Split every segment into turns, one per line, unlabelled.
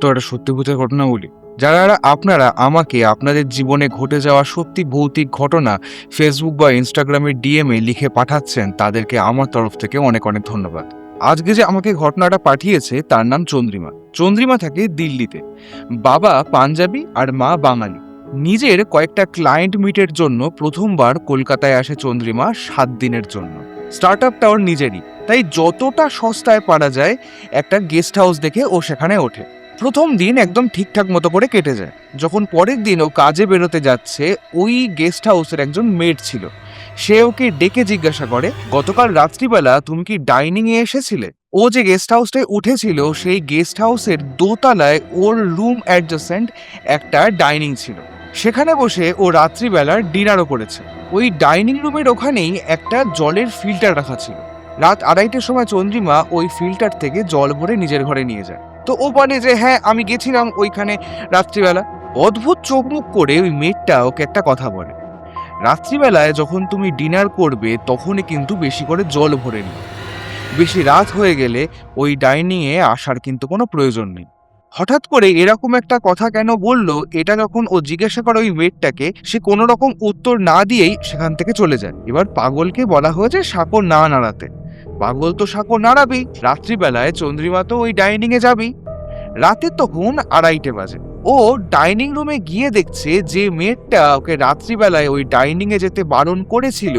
তো একটা সত্যি ভূতের ঘটনা বলি। যারা আপনারা আমাকে আপনাদের জীবনে ঘটে যাওয়া সত্যি ভৌতিক ঘটনা ফেসবুক বা ইনস্টাগ্রামের ডিএমে লিখে পাঠাচ্ছেন, তাদেরকে আমার তরফ থেকে অনেক অনেক ধন্যবাদ। আজকে যে আমাকে ঘটনাটা পাঠিয়েছে তার নাম চন্দ্রিমা। চন্দ্রিমা থাকে দিল্লিতে। বাবা পাঞ্জাবি আর মা বাঙালি। নিজের কয়েকটা ক্লায়েন্ট মিটের জন্য প্রথমবার কলকাতায় আসে চন্দ্রিমা 7 দিনের জন্য। স্টার্ট আপটা ওর নিজেরই, তাই যতটা সস্তায় পারা যায় একটা গেস্ট হাউস দেখে ও সেখানে ওঠে। প্রথম দিন একদম ঠিকঠাক মতো করে কেটে যায়। যখন পরের দিন ও কাজে বেরোতে যাচ্ছে, ওই গেস্ট হাউসের একজন মেড ছিল। সে ওকে ডেকে জিজ্ঞাসা করে, গতকাল রাত্রিবেলা তুমি কি ডাইনিংয়ে এসেছিলে? ও যে গেস্ট হাউসটায় উঠেছিল সেই গেস্ট হাউসের দোতলায় ওর রুম অ্যাডজাসেন্ট একটা ডাইনিং ছিল। সেখানে বসে ও রাত্রিবেলার ডিনারও করেছে। ওই ডাইনিং রুমের ওখানেই একটা জলের ফিল্টার রাখা ছিল। রাত 2:30টার সময় চন্দ্রিমা ওই ফিল্টার থেকে জল ভরে নিজের ঘরে নিয়ে যায়। তো ও বলে যে হ্যাঁ, আমি গেছিলাম ওইখানে রাত্রিবেলা। অদ্ভুত চোখ মুখ করে ওই মেয়েটা ওকে একটা কথা বলে, রাত্রিবেলায় যখন তুমি ডিনার করবে তখনই কিন্তু বেশি করে জল ভরে নিও। বেশি রাত হয়ে গেলে ওই ডাইনিংয়ে আসার কিন্তু কোনো প্রয়োজন নেই। হঠাৎ করে এরকম একটা কথা কেন বললো, এটা যখন ও জিজ্ঞাসা করে ওই মেয়েটাকে, সে কোনো রকম উত্তর না দিয়েই সেখান থেকে চলে যায়। এবার পাগলকে বলা হয়েছে সাঁকো না নাড়াতে। পাগল তো সাঁকো নাড়াবেই। রাত্রিবেলায় চন্দ্রিমা তো ওই ডাইনিংয়ে যাবেই। রাতে তখন 2:30 বাজে। ও ডাইনিং রুমে গিয়ে দেখছে যে মেয়েটা ওকে রাত্রিবেলায় ওই ডাইনিংয়ে যেতে বারণ করেছিল,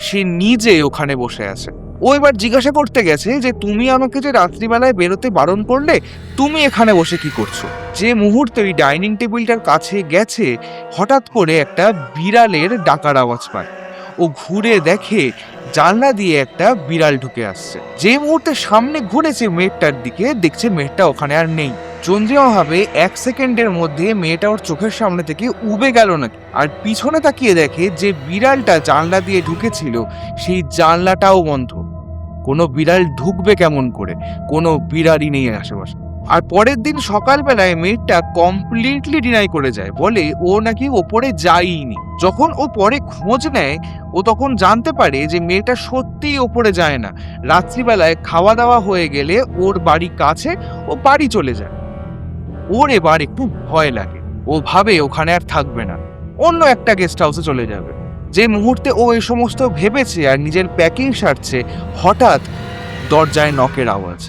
সে নিজে ওখানে বসে আছে। ও এবার জিজ্ঞাসা করতে গেছে যে তুমি আমাকে যে রাত্রিবেলায় বেরোতে বারণ করলে, তুমি এখানে বসে কি করছো? যে মুহূর্তে ওই ডাইনিং টেবিলটার কাছে গেছে, হঠাৎ করে একটা বিড়ালের ডাকার আওয়াজ পায়। ও ঘুরে দেখে জানলা দিয়ে একটা বিড়াল ঢুকে আসছে। যে মুহূর্তে সামনে ঘুরেছে মেয়েটার দিকে, দেখছে মেয়েটা ওখানে আর নেই। চন্দ্রিমা ভাবে 1 সেকেন্ডের মধ্যে মেয়েটা ওর চোখের সামনে থেকে উবে গেল নাকি। আর পিছনে তাকিয়ে দেখে যে বিড়ালটা জানলা দিয়ে ঢুকেছিল সেই জানলাটাও বন্ধ। কোনো বিড়াল ঢুকবে কেমন করে? কোনো বিড়ালই নেই আশেপাশে। আর পরের দিন সকালবেলায় মেয়েটা কমপ্লিটলি ডিনাই করে যায়, বলে ও নাকি ওপরে যায়নি। যখন ও পরে খোঁজ নেয়, ও তখন জানতে পারে যে মেয়েটা সত্যিই ওপরে যায় না। রাত্রিবেলায় খাওয়া দাওয়া হয়ে গেলে ওর বাড়ি কাছে, ও বাড়ি চলে যায়। ওর এবার একটু ভয় লাগে। ও ভাবে ওখানে আর থাকবে না, অন্য একটা গেস্ট হাউসে চলে যাবে। যে মুহূর্তে ও এই সমস্ত ভেবেছে আর নিজের প্যাকিং সারছে, হঠাৎ দরজায় নকের আওয়াজ।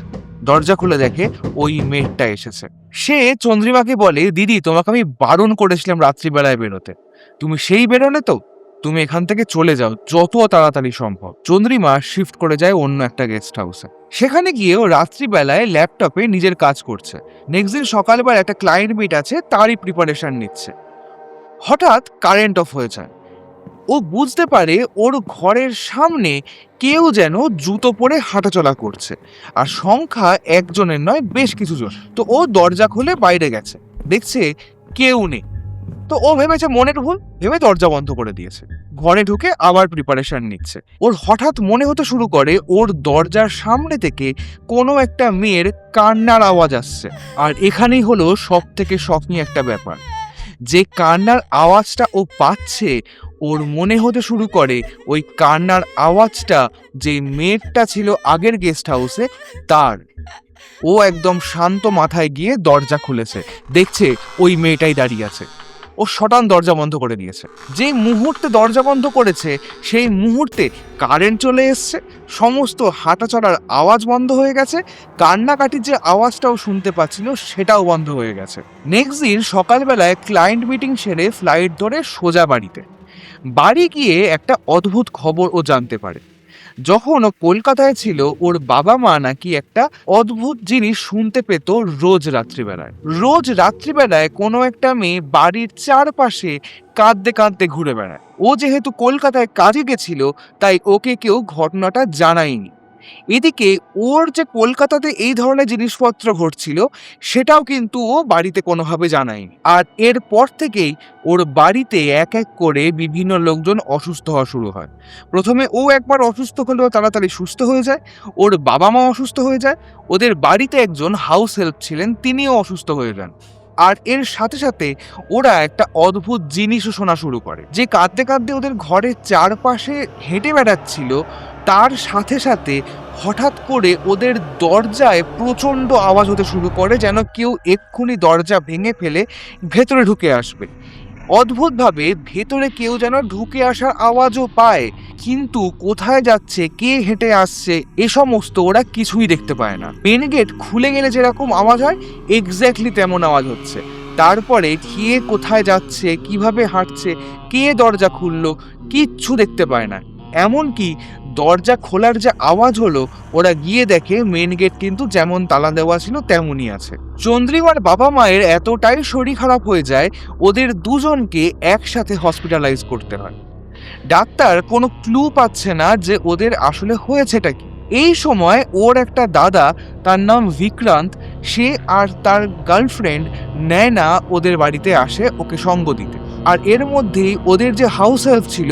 দরজা খুলে দেখে ওই মেয়েটা এসেছে। সে চন্দ্রিমাকে বলে, দিদি তোমাকে আমি বারণ করেছিলাম রাত্রিবেলায় বেরোতে, তুমি সেই বেরোলে তো, তুমি এখান থেকে চলে যাও যত তাড়াতাড়ি সম্ভব। চন্দ্রিমা শিফট করে যায় অন্য একটা গেস্ট হাউসে। সেখানে গিয়েও রাত্রিবেলায় ল্যাপটপে নিজের কাজ করছে। নেক্সট দিন সকালবেলা একটা ক্লায়েন্ট মিট আছে, তারই প্রিপারেশন নিচ্ছে। হঠাৎ কারেন্ট অফ হয়ে যায়। ও বুঝতে পারে ওর ঘরের সামনে কেউ যেন জুতো পরে হাঁটাচলা করছে, আর সংখ্যা একজনের নয়, বেশ কিছু জন। তো ও দরজা খুলে বাইরে গেছে, দেখছে কেউ নেই। তো ও ভেবেছে মনের ভুল, ভেবে দরজা বন্ধ করে দিয়েছে। ঘরে ঢুকে আবার প্রিপারেশন নিচ্ছে। ওর হঠাৎ মনে হতে শুরু করে ওর দরজার সামনে থেকে কোনো একটা মেয়ের কান্নার আওয়াজ আসছে। আর এখানেই হলো সব থেকে শকিং একটা ব্যাপার, যে কান্নার আওয়াজটা ও পাচ্ছে, ওর মনে হতে শুরু করে ওই কান্নার আওয়াজটা যে মেয়েটা ছিল আগের গেস্ট হাউসে তার। ও একদম শান্ত মাথায় গিয়ে দরজা খুলেছে, দেখছে ওই মেয়েটাই দাঁড়িয়ে আছে। ও শটান দরজা বন্ধ করে দিয়েছে। যে মুহূর্তে দরজা বন্ধ করেছে সেই মুহূর্তে কারেন্ট চলে এসছে, সমস্ত হাঁটা চলার আওয়াজ বন্ধ হয়ে গেছে, কান্নাকাটির যে আওয়াজটাও শুনতে পাচ্ছিল সেটাও বন্ধ হয়ে গেছে। নেক্সট দিন সকালবেলায় ক্লায়েন্ট মিটিং সেরে ফ্লাইট ধরে সোজা বাড়ি গিয়ে একটা অদ্ভুত খবর ও জানতে পারে। যখন ও কলকাতায় ছিল, ওর বাবা মা নাকি একটা অদ্ভুত জিনিস শুনতে পেত রোজ রাত্রিবেলায় কোনো একটা মেয়ে বাড়ির চারপাশে কাঁদতে কাঁদতে ঘুরে বেড়ায়। ও যেহেতু কলকাতায় কাজে গেছিল, তাই ওকে কেউ ঘটনাটা জানায়নি। এদিকে ওর যে কলকাতাতে এই ধরনের জিনিসপত্র ঘটছিল সেটাও কিন্তু ও বাড়িতে কোনোভাবে জানায়নি। আর এরপর থেকেই ওর বাড়িতে এক এক করে বিভিন্ন লোকজন অসুস্থ হওয়া শুরু হয়। প্রথমে ও একবার অসুস্থ হলেও তাড়াতাড়ি সুস্থ হয়ে যায়, ওর বাবা মা অসুস্থ হয়ে যায়, ওদের বাড়িতে একজন হাউস হেল্প ছিলেন তিনিও অসুস্থ হয়ে যান। আর এর সাথে সাথে ওরা একটা অদ্ভুত জিনিসও শোনা শুরু করে, যে কাঁদতে কাঁদতে ওদের ঘরের চারপাশে হেঁটে বেড়াচ্ছিল, তার সাথে সাথে হঠাৎ করে ওদের দরজায় প্রচণ্ড আওয়াজ হতে শুরু করে, যেন কেউ এক্ষুনি দরজা ভেঙে ফেলে ভেতরে ঢুকে আসবে। অদ্ভুতভাবে ভেতরে কেউ যেন ঢুকে আসার আওয়াজও পায়, কিন্তু কোথায় যাচ্ছে, কে হেঁটে আসছে, এ সমস্ত ওরা কিছুই দেখতে পায় না। মেন গেট খুলে গেলে যেরকম আওয়াজ হয়, এক্স্যাক্টলি তেমন আওয়াজ হচ্ছে। তারপরে কে কোথায় যাচ্ছে, কিভাবে হাঁটছে, কে দরজা খুললো, কিচ্ছু দেখতে পায় না। এমনকি দরজা খোলার যে আওয়াজ হলো, ওরা গিয়ে দেখে মেন গেট কিন্তু যেমন তালা দেওয়া ছিল তেমনই আছে। চন্দ্রিমার বাবা মায়ের এতটাই শরীর খারাপ হয়ে যায়, ওদের দুজনকে একসাথে হসপিটালাইজ করতে হয়। ডাক্তার কোনো ক্লু পাচ্ছে না যে ওদের আসলে হয়েছেটা কি। এই সময় ওর একটা দাদা, তার নাম বিক্রান্ত, সে আর তার গার্লফ্রেন্ড নয়না ওদের বাড়িতে আসে ওকে সঙ্গ দিতে। আর এর মধ্যেই ওদের যে হাউস হেল্প ছিল,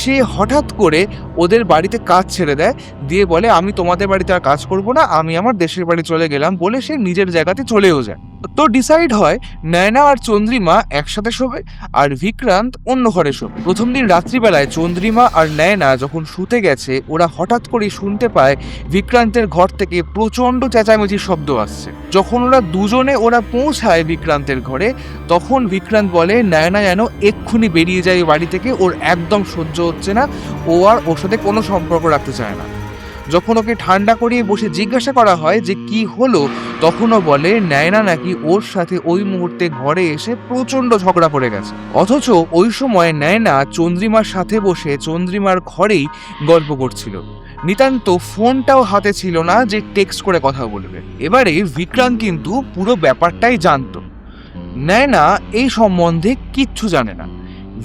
সে হঠাৎ করে ওদের বাড়িতে কাজ ছেড়ে দেয়, দিয়ে বলে আমি তোমাদের বাড়িতে আর কাজ করব না, আমি আমার দেশের বাড়ি চলে গেলাম, বলে সে নিজের জায়গাতে চলেও যায়। তো ডিসাইড হয় নয়না আর চন্দ্রিমা একসাথে শোবে আর বিক্রান্ত অন্য ঘরে শোবে। প্রথম দিন রাত্রিবেলায় চন্দ্রিমা আর নয়না যখন শুতে গেছে, ওরা হঠাৎ করেই শুনতে পায় বিক্রান্তের ঘর থেকে প্রচণ্ড চেঁচামেচির শব্দ আসছে। যখন ওরা পৌঁছায় বিক্রান্তের ঘরে, তখন বিক্রান্ত বলে নয়না যেন এক্ষুনি বেরিয়ে যায় বাড়ি থেকে, ওর একদম সহ্য হচ্ছে না, ও আর ওর সাথে কোনো সম্পর্ক রাখতে চায় না। যখন ওকে ঠান্ডা করিয়ে বসে জিজ্ঞাসা করা হয় যে কি হলো, তখনও বলে নয়না নাকি ওর সাথে ওই মুহূর্তে ঘরে এসে প্রচণ্ড ঝগড়া করে গেছে। অথচ ওই সময় নয়না চন্দ্রিমার সাথে বসে চন্দ্রিমার ঘরেই গল্প করছিল। নিতান্ত ফোনটাও হাতে ছিল না যে টেক্সট করে কথা বলবে। এবারে বিক্রান্ত কিন্তু পুরো ব্যাপারটাই জানতো। নয়না এই সম্বন্ধে কিচ্ছু জানে না।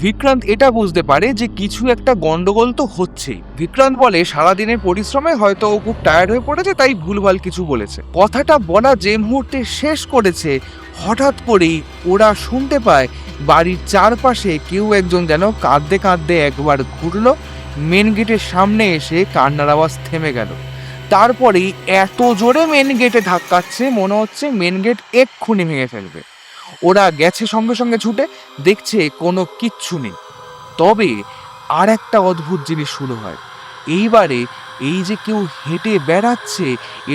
বিক্রান্ত এটা বুঝতে পারে যে কিছু একটা গন্ডগোল তো হচ্ছেই। বিক্রান্ত বলে সারাদিনের পরিশ্রমে হয়তো ও খুব টায়ার্ড হয়ে পড়েছে, তাই ভুলভাল কিছু বলেছে। কথাটা বলা যে মুহূর্তে শেষ করেছে, হঠাৎ করেই ওরা শুনতে পায় বাড়ির চারপাশে কেউ একজন যেন কাঁদতে কাঁদতে একবার ঘুরলো, মেন গেটের সামনে এসে কান্নার আওয়াজ থেমে গেল। তারপরেই এত জোরে মেন গেটে ধাক্কাচ্ছে, মনে হচ্ছে মেন গেট এক্ষুনি ভেঙে ফেলবে। ওরা গেছে সঙ্গে সঙ্গে ছুটে, দেখছে কোনো কিচ্ছু নেই। তবে আর একটা অদ্ভুত জিনিস শুরু হয়। এইবারে এই যে কেউ হেঁটে বেড়াচ্ছে,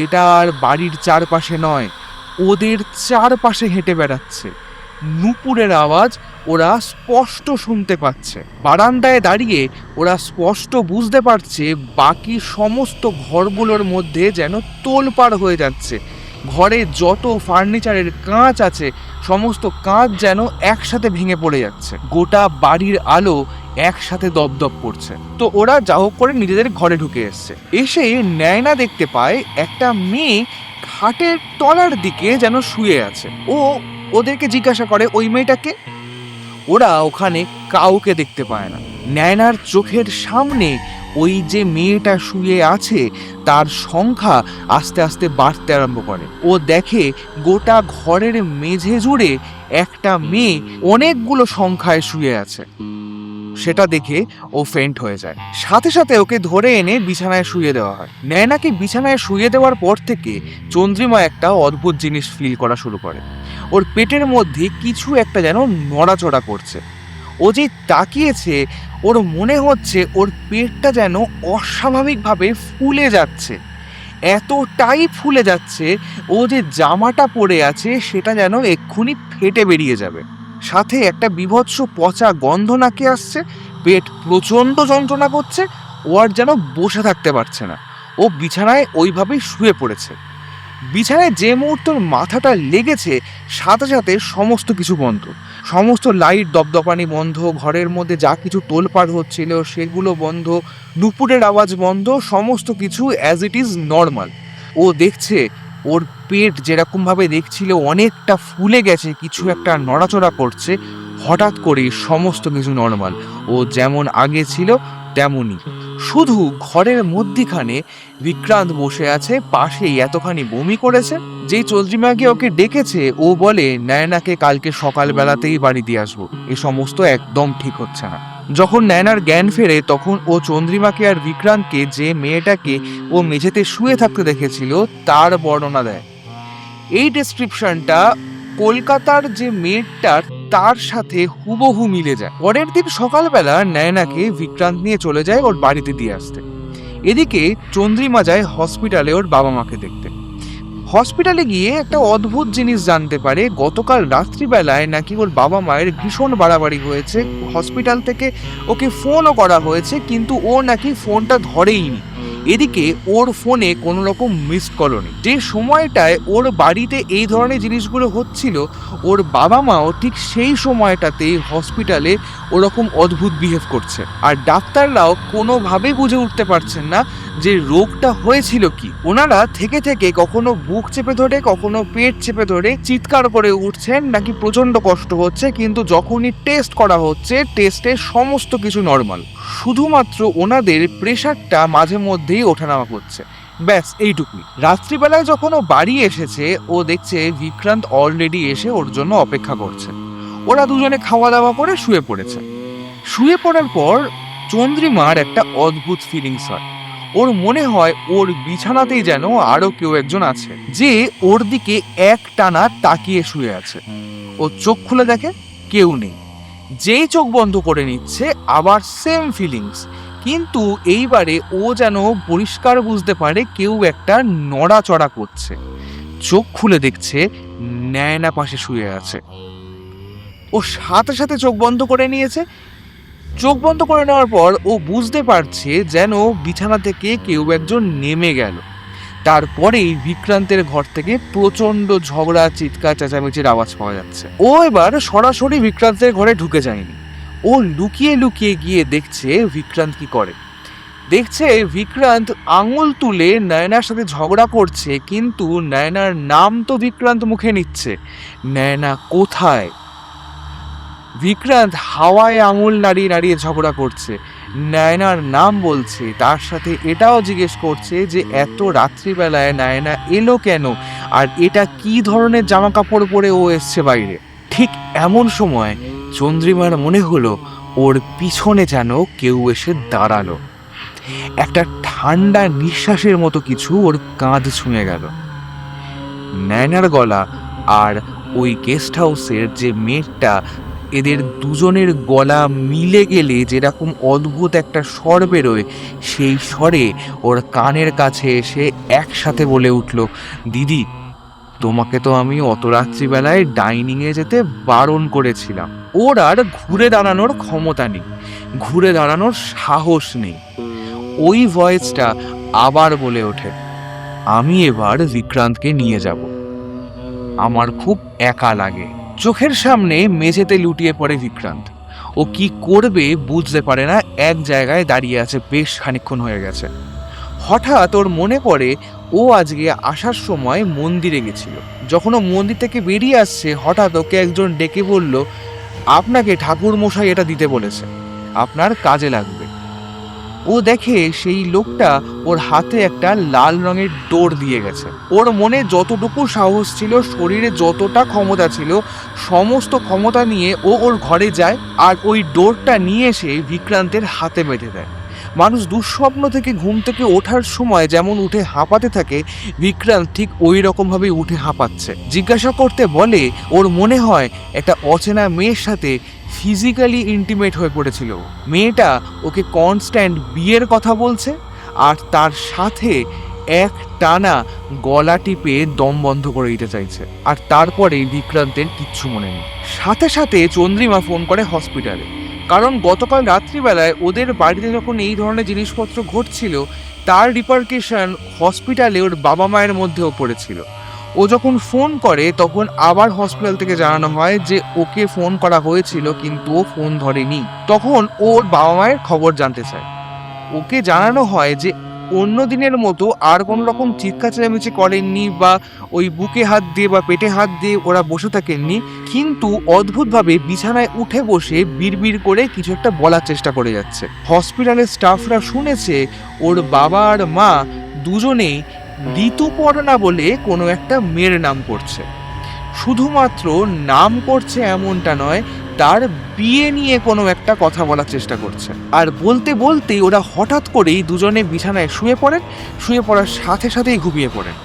এটা আর বাড়ির চারপাশে নয়, ওদের চারপাশে হেঁটে বেড়াচ্ছে। নূপুরের আওয়াজ ওরা স্পষ্ট শুনতে পাচ্ছে। বারান্দায় দাঁড়িয়ে ওরা স্পষ্ট বুঝতে পারছে বাকি সমস্ত ঘরগুলোর মধ্যে যেন তোলপাড় হয়ে যাচ্ছে। ঘরে যত ফার্নিচারের কাঁচ আছে, সমস্ত কাঁচ যেন একসাথে ভেঙে পড়ে যাচ্ছে। গোটা বাড়ির আলো একসাথে দপদপ করছে। তো ওরা যা হোক করে নিজেদের ঘরে ঢুকে এসছে। এসে নয়না দেখতে পায় একটা মেয়ে খাটের তলার দিকে যেন শুয়ে আছে। ও ওদেরকে জিজ্ঞাসা করে ওই মেয়েটাকে। ওরা ওখানে কাউকে দেখতে পায় না। নয়নার চোখের সামনে ওই যে মেয়েটা শুয়ে আছে, তার সংখ্যা আস্তে আস্তে বাড়তে আরম্ভ করে। ও দেখে গোটা ঘরের মেঝে জুড়ে একটা মেয়ে অনেকগুলো সংখ্যায় শুয়ে আছে। সেটা দেখে ও ফেন্ট হয়ে যায়। সাথে সাথে ওকে ধরে এনে বিছানায় শুয়ে দেওয়া হয়। নয়নাকে বিছানায় শুয়ে দেওয়ার পর থেকে চন্দ্রিমা একটা অদ্ভুত জিনিস ফিল করা শুরু করে। ওর পেটের মধ্যে কিছু একটা যেন নড়াচড়া করছে। ও যে তাকিয়েছে, ওর মনে হচ্ছে ওর পেটটা যেন অস্বাভাবিকভাবে ফুলে যাচ্ছে। এতটাই ফুলে যাচ্ছে, ও যে জামাটা পরে আছে সেটা যেন এক্ষুনি ফেটে বেরিয়ে যাবে। সাথে একটা বীভৎস পচা গন্ধ নাকে আসছে। পেট প্রচণ্ড যন্ত্রণা করছে। ও আর যেন বসে থাকতে পারছে না। ও বিছানায় ওইভাবেই শুয়ে পড়েছে। বিছানায় যে মুহূর্তে মাথাটা লেগেছে, সাথে সাথে সমস্ত কিছু বন্ধ। সমস্ত লাইট দপদপানি বন্ধ, ঘরের মধ্যে যা কিছু তোলপাড় হচ্ছিল সেগুলো বন্ধ, নুপুরের আওয়াজ বন্ধ, সমস্ত কিছু অ্যাজ ইট ইজ নর্মাল। ও দেখছে ওর পেট যেরকমভাবে দেখছিল অনেকটা ফুলে গেছে, কিছু একটা নড়াচড়া করছে। হঠাৎ করে সমস্ত কিছু নর্মাল, ও যেমন আগে ছিল তেমনই। শুধু ঘরের মধ্যিখানে বিক্রান্ত বসে আছে, পাশেই এতখানি বমি করেছে। যেই চন্দ্রিমা গিয়ে ওকে ডেকেছে, ও বলে নয়নাকে কালকে সকালবেলাতেই বাড়ি দিয়ে আসবো, এ সমস্ত একদম ঠিক হচ্ছে না। যখন নয়নার জ্ঞান ফেরে, তখন ও চন্দ্রিমাকে আর বিক্রান্তকে যে মেয়েটাকে ও মেঝেতে শুয়ে থাকতে দেখেছিল তার বর্ণনা দেয়। এই ডেসক্রিপশনটা কলকাতার যে মেয়েটার, তার সাথে হুবহু মিলে যায়। পরের দিন সকালবেলা নয়নাকে বিক্রান্ত নিয়ে চলে যায় ওর বাড়িতে দিয়ে আসতে। এদিকে চন্দ্রিমা যায় হসপিটালে ওর বাবা মাকে দেখতে। হসপিটালে গিয়ে একটা অদ্ভুত জিনিস জানতে পারে, গতকাল রাত্রিবেলায় নাকি ওর বাবা মায়ের ভীষণ বাড়াবাড়ি হয়েছে। হসপিটাল থেকে ওকে ফোনও করা হয়েছে, কিন্তু ও নাকি ফোনটা ধরেইনি। এদিকে ওর ফোনে কোনো রকম মিসড কলও নেই। যে সময়টায় ওর বাড়িতে এই ধরনের জিনিসগুলো হচ্ছিল, ওর বাবা মাও ঠিক সেই সময়টাতে হসপিটালে ওরকম অদ্ভুত বিহেভ করছে। আর ডাক্তাররাও কোনোভাবেই বুঝে উঠতে পারছেন না যে রোগটা হয়েছিল কি। ওনারা থেকে থেকে কখনো বুক চেপে ধরে, কখনো পেট চেপে ধরে চিৎকার করে উঠছেন, নাকি প্রচন্ড কষ্ট হচ্ছে, কিন্তু যখনই টেস্ট করা হচ্ছে টেস্টে সমস্ত কিছু নর্মাল। শুধুমাত্র ওনাদের প্রেশারটা মাঝে মধ্যেই ওঠানামা করছে, ব্যাস এইটুকুই। রাত্রিবেলায় যখন ও বাড়ি এসেছে, ও দেখছে বিক্রান্ত অলরেডি এসে ওর জন্য অপেক্ষা করছে। ওরা দুজনে খাওয়া দাওয়া করে শুয়ে পড়েছে। শুয়ে পড়ার পর চন্দ্রিমার একটা অদ্ভুত ফিলিংস হয়। ওর মনে হয় ওর বিছানাতেই যেন আরো কেউ একজন আছে, যে ওর দিকে এক টানা তাকিয়ে শুয়ে আছে। ও চোখ খুলে দেখে কেউ নেই। যেই চোখ বন্ধ করে নিচ্ছে আবার সেম ফিলিংস, কিন্তু এইবারে ও যেন পরিষ্কার বুঝতে পারে কেউ একটা নড়াচড়া করছে। চোখ খুলে দেখছে নয়না পাশে শুয়ে আছে। ও সাথে সাথে চোখ বন্ধ করে নিয়েছে। চোখ বন্ধ করে নেওয়ার পর ও বুঝতে পারছে যেন বিছানা থেকে কেউ একজন নেমে গেল। তারপরেই বিক্রান্তের ঘর থেকে প্রচন্ড ঝগড়া, চিৎকার, চেঁচামেচির আওয়াজ পাওয়া যাচ্ছে। ও এবার সরাসরি বিক্রান্তের ঘরে ঢুকে যায়নি। ও লুকিয়ে লুকিয়ে গিয়ে দেখছে বিক্রান্ত কি করে। দেখছে বিক্রান্ত আঙুল তুলে নয়নার সাথে ঝগড়া করছে, কিন্তু নয়নার নাম তো বিক্রান্ত মুখে নিচ্ছে। নয়না কোথায়? বিক্রান্ত হাওয়ায় আঙুল নাড়িয়ে নাড়িয়ে ঝগড়া করছে, নয়নার নাম বলছে, তার সাথে এটাও জিজ্ঞেস করছে যে এত রাত্রিবেলায় নয়না এলো কেন, আর এটা কি ধরনের জামা কাপড় পরে ও এসছে বাইরে। ঠিক এমন সময় চন্দ্রিমার মনে হলো ওর পিছনে যেন কেউ এসে দাঁড়ালো। একটা ঠান্ডা নিঃশ্বাসের মতো কিছু ওর কাঁধ ছুঁয়ে গেল। নয়নার গলা আর ওই গেস্ট হাউসের যে মেয়েটা, এদের দুজনের গলা মিলে গেলে যেরকম অদ্ভুত একটা স্বর বেরোয়, সেই স্বরে ওর কানের কাছে এসে একসাথে বলে উঠল, দিদি, তোমাকে তো আমি অত রাত্রিবেলায় ডাইনিংয়ে যেতে বারণ করেছিলাম। ওর আর ঘুরে দাঁড়ানোর ক্ষমতা নেই, ঘুরে দাঁড়ানোর সাহস নেই। ওই ভয়েসটা আবার বলে ওঠে, আমি এবার বিক্রান্তকে নিয়ে যাব, আমার খুব একা লাগে। চোখের সামনে মেঝেতে লুটিয়ে পড়ে বিক্রান্ত। ও কি করবে বুঝতে পারে না, এক জায়গায় দাঁড়িয়ে আছে বেশ খানিকক্ষণ হয়ে গেছে। হঠাৎ ওর মনে পড়ে ও আজকে আসার সময় মন্দিরে গেছিল। যখন ও মন্দির থেকে বেরিয়ে আসছে, হঠাৎ ওকে একজন ডেকে বলল, আপনাকে ঠাকুর মশাই এটা দিতে বলেছে, আপনার কাজে লাগবে। ও দেখে সেই লোকটা ওর হাতে একটা লাল রঙের ডোর দিয়ে গেছে। ওর মনে যতটুকু সাহস ছিল, শরীরে যতটা ক্ষমতা ছিল, সমস্ত ক্ষমতা নিয়ে ও ওর ঘরে যায় আর ওই ডোরটা নিয়ে এসে বিক্রান্তের হাতে বেঁধে দেয়। মানুষ দুঃস্বপ্ন থেকে ঘুম থেকে ওঠার সময় যেমন উঠে হাঁপাতে থাকে, বিক্রান্ত ঠিক ওই রকমভাবে উঠে হাঁপাচ্ছে। জিজ্ঞাসা করতে বলে ওর মনে হয় একটা অচেনা মেয়ের সাথে ফিজিক্যালি ইন্টিমেট হয়ে পড়েছিল। মেয়েটা ওকে কনস্ট্যান্ট বিয়ের কথা বলছে, আর তার সাথে এক টানা গলা টিপে দম বন্ধ করে দিতে চাইছে। আর তারপরে বিক্রান্তের কিচ্ছু মনে নেই। সাথে সাথে চন্দ্রিমা ফোন করে হসপিটালে, কারণ গতকাল রাত্রিবেলায় ওদের বাড়িতে যখন এই ধরনের জিনিসপত্র ঘটছিল, তার রিপারকেশন হসপিটালে ওর বাবা মায়ের মধ্যেও পড়েছিল। ও যখন ফোন করে তখন আবার হসপিটাল থেকে জানানো হয় যে ওকে ফোন করা হয়েছিল, কিন্তু ও ফোন ধরেনি। তখন ওর বাবা মায়ের খবর জানতে চায়। ওকে জানানো হয় যে অন্য দিনের মতো আর কোনো রকম চিৎকার চেঁচামেচি করেননি, বা ওই বুকে হাত দিয়ে বা পেটে হাত দিয়ে ওরা বসে থাকেননি, কিন্তু অদ্ভুতভাবে বিছানায় উঠে বসে বিড়বিড় করে কিছু একটা বলার চেষ্টা করে যাচ্ছে। হসপিটালের স্টাফরা শুনেছে ওর বাবা আর মা দুজনেই ঋতুপর্ণা বলে কোনো একটা মেয়ের নাম করছে। শুধুমাত্র নাম করছে এমনটা নয়, তার বিয়ে নিয়ে কোনো একটা কথা বলার চেষ্টা করছে। আর বলতে বলতেই ওরা হঠাৎ করেই দুজনে বিছানায় শুয়ে পড়েন। শুয়ে পড়ার সাথে সাথেই ঘুমিয়ে পড়েন।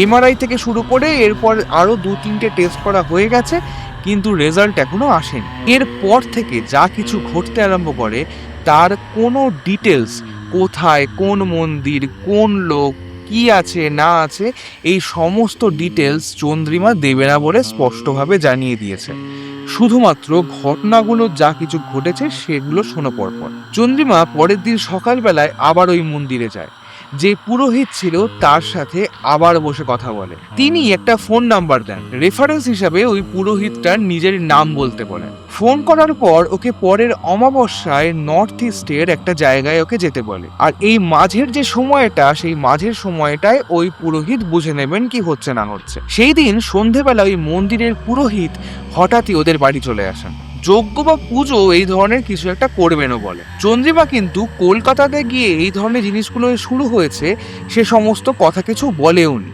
এমআরআই থেকে শুরু করে এরপর আরও 2-3টে টেস্ট করা হয়ে গেছে, কিন্তু রেজাল্ট এখনো আসেনি। এরপর থেকে যা কিছু ঘটতে আরম্ভ করে তার কোনো ডিটেলস কোথায়, কোন মন্দির, কোন লোক, কি আছে না আছে, এই সমস্ত ডিটেলস চন্দ্রিমা দেবে না বলে স্পষ্টভাবে জানিয়ে দিয়েছে। শুধুমাত্র ঘটনাগুলো যা কিছু ঘটেছে সেগুলো শোনো পরপর। চন্দ্রিমা পরের দিন সকালবেলায় আবার ওই মন্দিরে যায়। যে পুরোহিত ছিল তার সাথে আবার বসে কথা বলে। তিনি একটা ফোন নাম্বার দেন, রেফারেন্স হিসাবে ওই পুরোহিতটার নিজের নাম বলতে বলেন। ফোন করার পর ওকে পরের অমাবস্যায় নর্থ ইস্টের একটা জায়গায় ওকে যেতে বলে। আর এই মাঝের যে সময়টা, সেই মাঝের সময়টায় ওই পুরোহিত বুঝে নেবেন কি হচ্ছে না হচ্ছে। সেই দিন সন্ধেবেলা ওই মন্দিরের পুরোহিত হঠাৎই ওদের বাড়ি চলে আসেন। যজ্ঞ বা পুজো এই ধরনের কিছু একটা করবেনও বলে। চন্দ্রিমা কিন্তু কলকাতাতে গিয়ে এই ধরনের জিনিসগুলো শুরু হয়েছে সে সমস্ত কথা কিছু বলেওনি।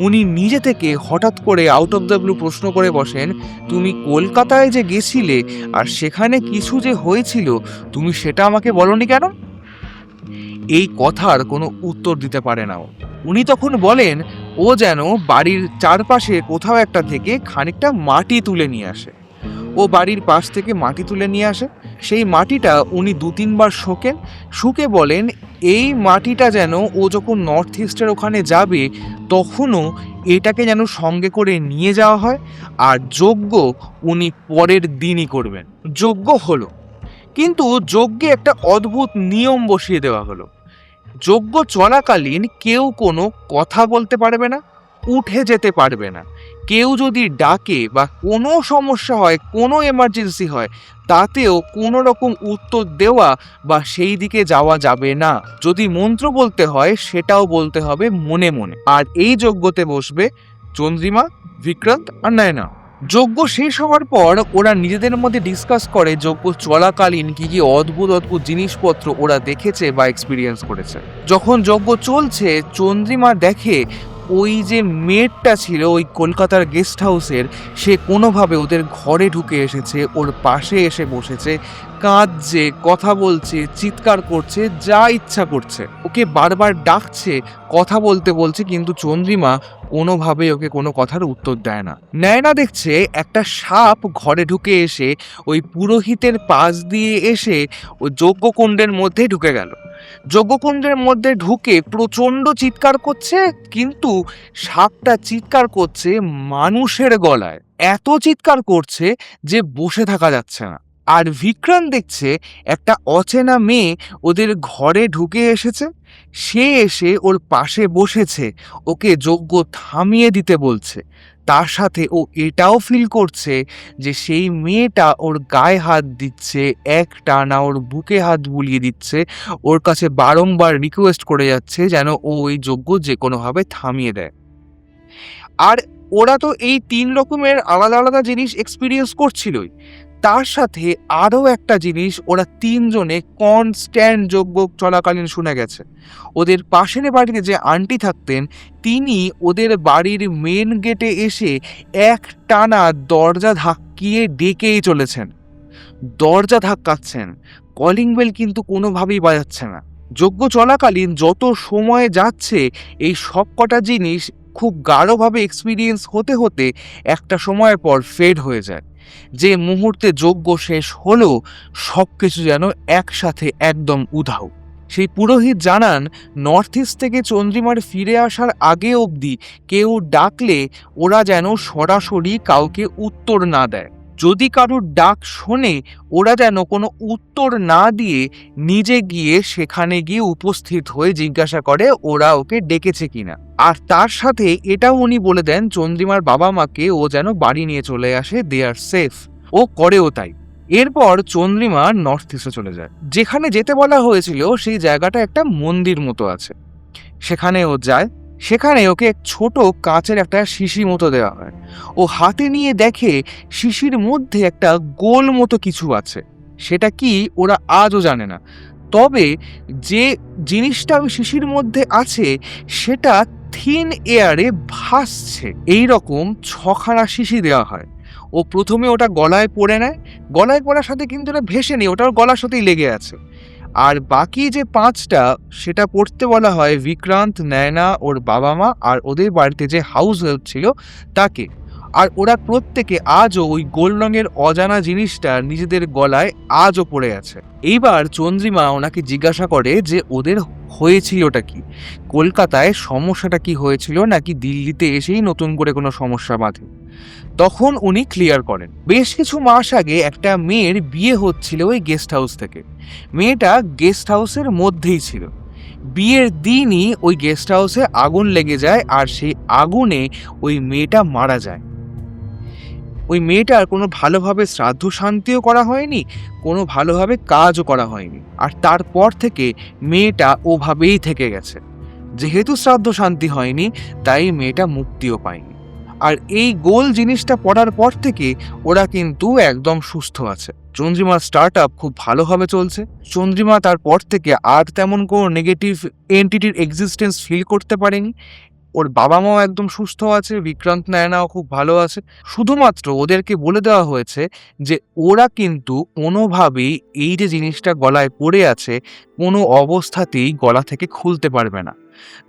উনি নিজে থেকে হঠাৎ করে আউট অফ দ্য ব্লু প্রশ্ন করে বসেন, তুমি কলকাতায় যে গেছিলে আর সেখানে কিছু যে হয়েছিল তুমি সেটা আমাকে বলনি কেন? এই কথার কোনো উত্তর দিতে পারে না ও। উনি তখন বলেন ও যেন বাড়ির চারপাশে কোথাও একটা থেকে খানিকটা মাটি তুলে নিয়ে আসে। ও বাড়ির পাশ থেকে মাটি তুলে নিয়ে আসে। সেই মাটিটা উনি 2-3 বার শোকেন। শুকে বলেন এই মাটিটা যেন ও যখন নর্থ ইস্টের ওখানে যাবে তখনও এটাকে যেন সঙ্গে করে নিয়ে যাওয়া হয়। আর যজ্ঞ উনি পরের দিনই করবেন। যজ্ঞ হলো, কিন্তু যজ্ঞে একটা অদ্ভুত নিয়ম বসিয়ে দেওয়া হলো। যজ্ঞ চলাকালীন কেউ কোনো কথা বলতে পারবে না, উঠে যেতে পারবে না। কেউ যদি ডাকে বা কোনো সমস্যা হয়, কোনো এমার্জেন্সি হয়, তাতেও কোনো রকম উত্তর দেওয়া বা সেই দিকে যাওয়া যাবে না। যদি মন্ত্র বলতে হয় সেটাও বলতে হবে মনে মনে। আর এই যজ্ঞতে বসবে চন্দ্রিমা, বিক্রান্ত আর নয়না। যজ্ঞ শেষ হওয়ার পর ওরা নিজেদের মধ্যে ডিসকাস করে যজ্ঞ চলাকালীন কি কি অদ্ভুত অদ্ভুত জিনিসপত্র ওরা দেখেছে বা এক্সপিরিয়েন্স করেছে। যখন যজ্ঞ চলছে চন্দ্রিমা দেখে ওই যে মেয়েটা ছিল ওই কলকাতার গেস্ট হাউসের, সে কোনোভাবে ওদের ঘরে ঢুকে এসেছে, ওর পাশে এসে বসেছে, কাঁদছে, কথা বলছে, চিৎকার করছে, যা ইচ্ছা করছে। ওকে বারবার ডাকছে, কথা বলতে বলছে, কিন্তু চন্দ্রিমা কোনোভাবে ওকে কোনো কথার উত্তর দেয় না। নয়না দেখছে একটা সাপ ঘরে ঢুকে এসে ওই পুরোহিতের পাশ দিয়ে এসে ওই যজ্ঞকুণ্ডের মধ্যে ঢুকে গেল। যজ্ঞকুণ্ডের মধ্যে ঢুকে প্রচণ্ড চিৎকার করছে, কিন্তু সাপটা চিৎকার করছে মানুষের গলায়। এত চিৎকার করছে যে বসে থাকা যাচ্ছে না। আর বিক্রান্ত দেখছে একটা অচেনা মেয়ে ওদের ঘরে ঢুকে এসেছে। সে এসে ওর পাশে বসেছে, ওকে যজ্ঞ থামিয়ে দিতে বলছে। তার সাথে ও এটাও ফিল করছে যে সেই মেয়েটা ওর গায়ে হাত দিচ্ছে, এক টানা ওর বুকে হাত বুলিয়ে দিচ্ছে, ওর কাছে বারংবার রিকোয়েস্ট করে যাচ্ছে যেন ও ওই যজ্ঞ যে কোনোভাবে থামিয়ে দেয়। আর ওরা তো এই 3 রকমের আলাদা আলাদা জিনিস এক্সপিরিয়েন্স করছিলই, তার সাথে আরও একটা জিনিস ওরা 3 জনে কনস্ট্যান্ট যজ্ঞ চলাকালীন শুনে গেছে। ওদের পাশের বাড়িতে যে আন্টি থাকতেন তিনি ওদের বাড়ির মেন গেটে এসে এক টানা দরজা ধাক্কিয়ে ডেকেই চলেছেন, দরজা ধাক্কাচ্ছেন, কলিং বেল কিন্তু কোনোভাবেই বাজাচ্ছে না। যজ্ঞ চলাকালীন যত সময় যাচ্ছে এই সব কটা জিনিস খুব গাঢ়ভাবে এক্সপিরিয়েন্স হতে হতে একটা সময়ের পর ফেড হয়ে যায়। যে মুহূর্তে যজ্ঞ শেষ হলো সব কিছু যেন একসাথে একদম উধাও। সেই পুরোহিত জানান নর্থ ইস্ট থেকে চন্দ্রিমার ফিরে আসার আগে অবধি কেউ ডাকলে ওরা যেন সরাসরি কাউকে উত্তর না দেয়। যদি কারোর ডাক শোনে ওরা যেন কোনো উত্তর না দিয়ে নিজে গিয়ে সেখানে গিয়ে উপস্থিত হয়ে জিজ্ঞাসা করে ওরা ওকে ডেকেছে কিনা। আর তার সাথে এটাও উনি বলে দেন চন্দ্রিমার বাবা মাকে ও যেন বাড়ি নিয়ে চলে আসে, দে আর সেফ। ও করেও তাই। এরপর চন্দ্রিমা নর্থ ইস্টে চলে যায়। যেখানে যেতে বলা হয়েছিল সেই জায়গাটা একটা মন্দির মতো আছে, সেখানে ও যায়। সেখানে ওকে এক ছোট কাচের একটা শিশি মতো দেওয়া হয়। ও হাতে নিয়ে দেখে শিশির মধ্যে একটা গোল মতো কিছু আছে। সেটা কি ওরা আজও জানে না, তবে যে জিনিসটা ওই শিশির মধ্যে আছে সেটা থিন এয়ারে ভাসছে। এইরকম 6খানা শিশি দেওয়া হয়। ও প্রথমে ওটা গলায় পরে নেয়, গলায় পরার সাথে কিন্তু ওটা ভেসে নেই, ওটার গলার সাথেই লেগে আছে। আর বাকি যে 5টা সেটা পড়তে বলা হয় বিক্রান্ত, নয়না, ওর বাবা মা আর ওদের বাড়িতে যে হাউস হেল্প ছিল তাকে। আর ওরা প্রত্যেকে আজও ওই গোল রঙের অজানা জিনিসটা নিজেদের গলায় আজও পড়ে আছে। এইবার চন্দ্রিমা ওনাকে জিজ্ঞাসা করে যে ওদের হয়েছিলটা কি, কলকাতায় সমস্যাটা কি হয়েছিল, নাকি দিল্লিতে এসেই নতুন করে কোনো সমস্যা বাঁধে। তখন উনি ক্লিয়ার করেন, বেশ কিছু মাস আগে একটা মেয়ের বিয়ে হচ্ছিল ওই গেস্ট হাউস থেকে। মেয়েটা গেস্ট হাউসের মধ্যেই ছিল। বিয়ের দিনই ওই গেস্ট হাউসে আগুন লেগে যায়, আর সেই আগুনে ওই মেয়েটা মারা যায়। ওই মেয়েটার কোনো ভালোভাবে শ্রাদ্ধ শান্তিও করা হয়নি, কোনো ভালোভাবে কাজও করা হয়নি, আর তারপর থেকে মেয়েটা ওভাবেই থেকে গেছে। যেহেতু শ্রাদ্ধ শান্তি হয়নি, তাই মেয়েটা মুক্তিও পায়নি। আর এই গোল জিনিসটা পড়ার পর থেকে ওরা কিন্তু একদম সুস্থ আছে। চন্দ্রিমার স্টার্ট আপ খুব ভালোভাবে চলছে। চন্দ্রিমা তারপর থেকে আর তেমন কোনো নেগেটিভ এন্টিটির এক্সিস্টেন্স ফিল করতে পারেনি। ওর বাবা মাও একদম সুস্থ আছে, বিক্রান্ত নায়নাও খুব ভালো আছে। শুধুমাত্র ওদেরকে বলে দেওয়া হয়েছে যে ওরা কিন্তু কোনোভাবেই এই যে জিনিসটা গলায় পড়ে আছে, কোনো অবস্থাতেই গলা থেকে খুলতে পারবে না।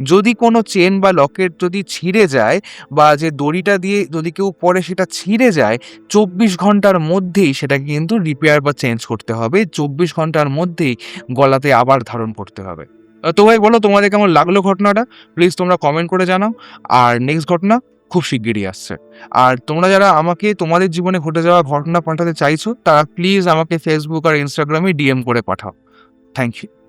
যদি কোনো চেন বা লকেট যদি ছিঁড়ে যায়, বা যে দড়িটা দিয়ে যদি কেউ পরে সেটা ছিঁড়ে যায়, 24 ঘন্টার মধ্যেই সেটাকে কিন্তু রিপেয়ার বা চেঞ্জ করতে হবে। 24 ঘন্টার মধ্যেই গলাতে আবার ধারণ করতে হবে। তো ভাই বলো, তোমাদের কেমন লাগলো ঘটনাটা? প্লিজ তোমরা কমেন্ট করে জানাও। আর নেক্সট ঘটনা খুব শিগগিরই আসছে। আর তোমরা যারা আমাকে তোমাদের জীবনে ঘটে যাওয়া ঘটনা পাঠাতে চাইছো, তারা প্লিজ আমাকে ফেসবুক আর ইনস্টাগ্রামে ডিএম করে পাঠাও। Thank you.